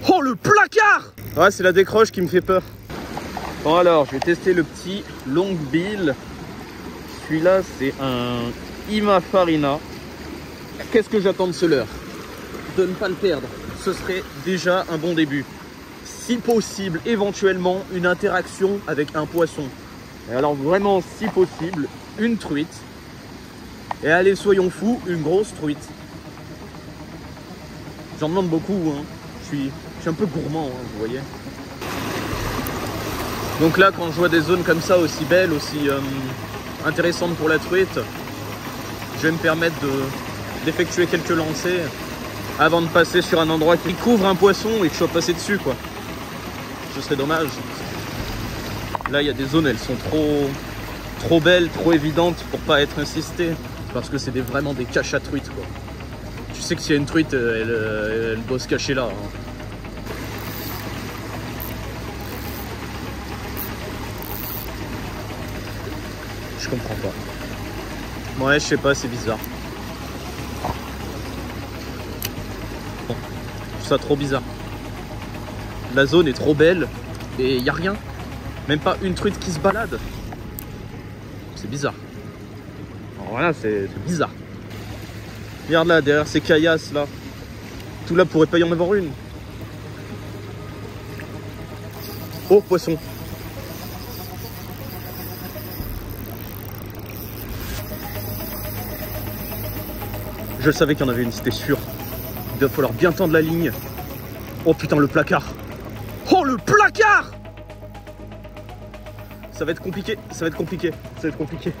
Oh le placard! Ouais, c'est la décroche qui me fait peur. Bon alors, je vais tester le petit long bill. Celui-là, c'est un Ima Farina. Qu'est-ce que j'attends de ce leurre? De ne pas le perdre. Ce serait déjà un bon début. Si possible, éventuellement, une interaction avec un poisson. Et alors vraiment, si possible, une truite. Et allez, soyons fous, une grosse truite. J'en demande beaucoup, hein. Je suis un peu gourmand, hein, vous voyez. Donc là, quand je vois des zones comme ça, aussi belles, aussi intéressantes pour la truite, je vais me permettre d'effectuer quelques lancers avant de passer sur un endroit qui couvre un poisson et que je sois passé dessus, quoi. Ce serait dommage. Là, il y a des zones, elles sont trop belles, trop évidentes pour pas être insistées. Parce que c'est vraiment des caches à truites, quoi. Tu sais que s'il y a une truite, elle doit se cacher là, hein. Je comprends pas. Ouais, je sais pas, c'est bizarre. Bon, je trouve ça trop bizarre. La zone est trop belle et il n'y a rien. Même pas une truite qui se balade. C'est bizarre. Alors voilà, c'est bizarre. Regarde là, derrière ces caillasses là. Tout là pourrait pas y en avoir une. Oh, poisson. Je savais qu'il y en avait une, c'était sûr. Il va falloir bien tendre la ligne. Oh putain, le placard. Oh, le placard! Ça va être compliqué, ça va être compliqué, ça va être compliqué.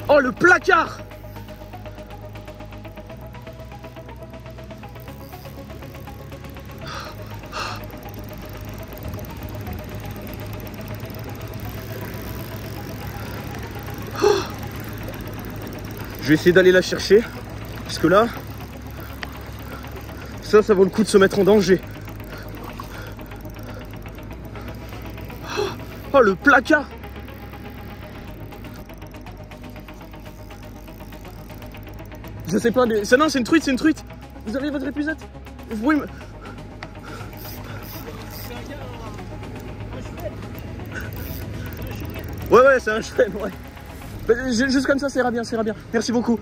Oh, le placard! Je vais essayer d'aller la chercher, parce que là, ça vaut le coup de se mettre en danger. Oh, le placard! Je sais pas, non, c'est une truite, c'est une truite. Vous avez votre épuisette? Vous pouvez me... Ouais, c'est un chouette, ouais. Juste comme ça, ça ira bien, ça ira bien. Merci beaucoup.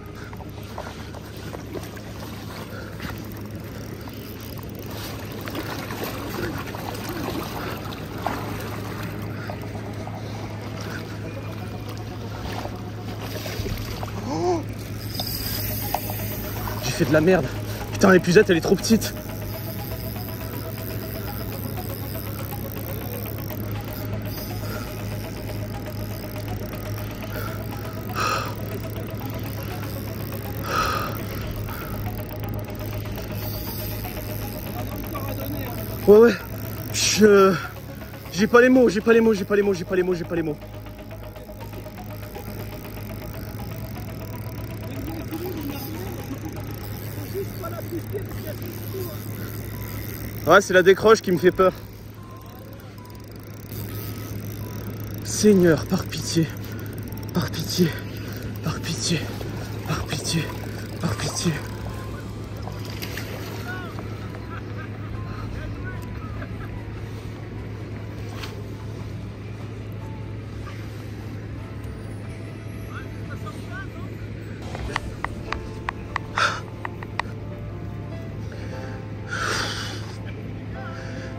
Oh, j'ai fait de la merde. Putain, l'épuisette, elle est trop petite. Ouais, j'ai pas les mots, j'ai pas les mots. Ouais, c'est la décroche qui me fait peur. Seigneur, par pitié, par pitié, par pitié, par pitié, par pitié.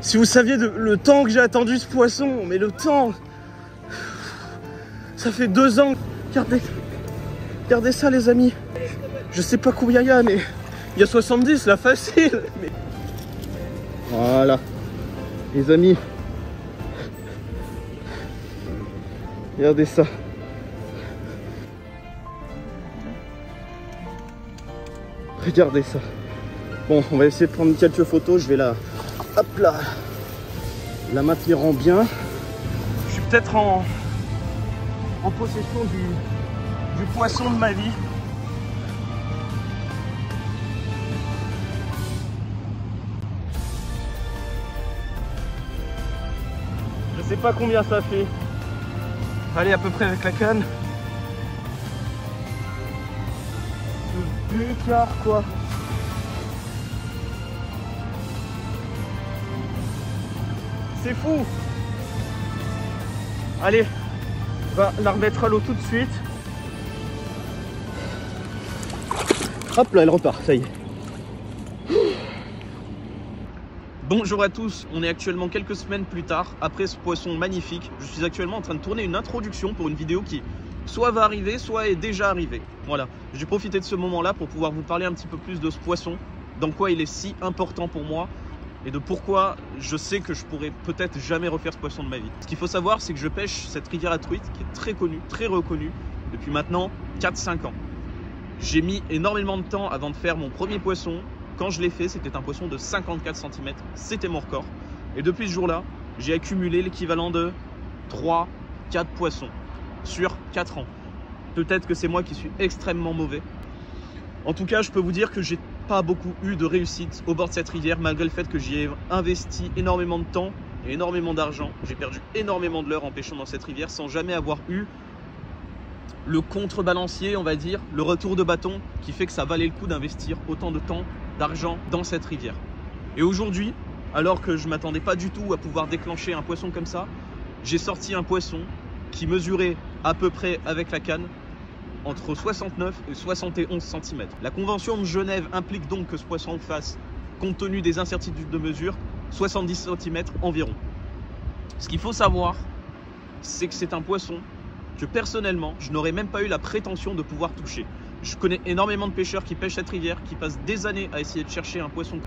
Si vous saviez le temps que j'ai attendu ce poisson, mais le temps, ça fait 2 ans. Regardez ça les amis. Je sais pas combien il y a, mais il y a 70 là, facile. Mais... Voilà, les amis. Regardez ça. Regardez ça. Bon, on va essayer de prendre quelques photos. Je vais la... Hop là, la maintenir en bien. Je suis peut-être en possession du poisson de ma vie. Je sais pas combien ça fait. Allez, à peu près avec la canne. 2 quarts quoi. C'est fou. Allez, on va la remettre à l'eau tout de suite. Hop là, elle repart, ça y est. Bonjour à tous, on est actuellement quelques semaines plus tard, après ce poisson magnifique. Je suis actuellement en train de tourner une introduction pour une vidéo qui soit va arriver, soit est déjà arrivée. Voilà, j'ai profité de ce moment-là pour pouvoir vous parler un petit peu plus de ce poisson, dans quoi il est si important pour moi, et de pourquoi je sais que je pourrais peut-être jamais refaire ce poisson de ma vie. Ce qu'il faut savoir, c'est que je pêche cette rivière à truite qui est très connue, très reconnue, depuis maintenant 4-5 ans. J'ai mis énormément de temps avant de faire mon premier poisson. Quand je l'ai fait, c'était un poisson de 54 cm, c'était mon record. Et depuis ce jour-là, j'ai accumulé l'équivalent de 3-4 poissons sur 4 ans. Peut-être que c'est moi qui suis extrêmement mauvais. En tout cas, je peux vous dire que j'ai pas beaucoup eu de réussite au bord de cette rivière, malgré le fait que j'y ai investi énormément de temps et énormément d'argent. J'ai perdu énormément de l'heure en pêchant dans cette rivière sans jamais avoir eu le contrebalancier, on va dire, le retour de bâton qui fait que ça valait le coup d'investir autant de temps, d'argent dans cette rivière. Et aujourd'hui, alors que je ne m'attendais pas du tout à pouvoir déclencher un poisson comme ça, j'ai sorti un poisson qui mesurait à peu près avec la canne entre 69 et 71 cm. La convention de Genève implique donc que ce poisson fasse, compte tenu des incertitudes de mesure, 70 cm environ. Ce qu'il faut savoir, c'est que c'est un poisson que personnellement, je n'aurais même pas eu la prétention de pouvoir toucher. Je connais énormément de pêcheurs qui pêchent cette rivière, qui passent des années à essayer de chercher un poisson.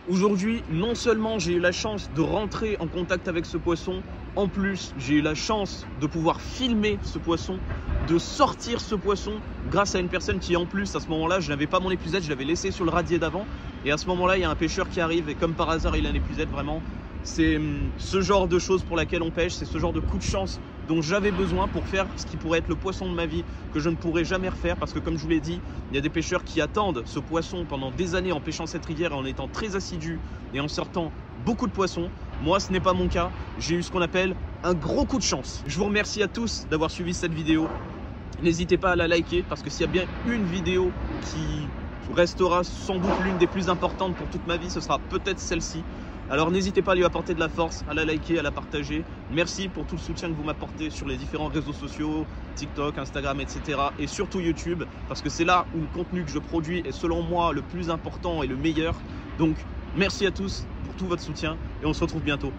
Aujourd'hui, non seulement j'ai eu la chance de rentrer en contact avec ce poisson, en plus j'ai eu la chance de pouvoir filmer ce poisson, de sortir ce poisson grâce à une personne qui en plus à ce moment-là, je n'avais pas mon épuisette, je l'avais laissé sur le radier d'avant. Et à ce moment-là, il y a un pêcheur qui arrive et comme par hasard, il a une épuisette. Vraiment, c'est ce genre de choses pour laquelle on pêche, c'est ce genre de coup de chance dont j'avais besoin pour faire ce qui pourrait être le poisson de ma vie, que je ne pourrais jamais refaire parce que comme je vous l'ai dit, il y a des pêcheurs qui attendent ce poisson pendant des années en pêchant cette rivière et en étant très assidus et en sortant beaucoup de poissons. Moi, ce n'est pas mon cas, j'ai eu ce qu'on appelle un gros coup de chance. Je vous remercie à tous d'avoir suivi cette vidéo. N'hésitez pas à la liker parce que s'il y a bien une vidéo qui restera sans doute l'une des plus importantes pour toute ma vie, ce sera peut-être celle-ci. Alors n'hésitez pas à lui apporter de la force, à la liker, à la partager. Merci pour tout le soutien que vous m'apportez sur les différents réseaux sociaux, TikTok, Instagram, etc. Et surtout YouTube, parce que c'est là où le contenu que je produis est selon moi le plus important et le meilleur. Donc merci à tous pour tout votre soutien et on se retrouve bientôt.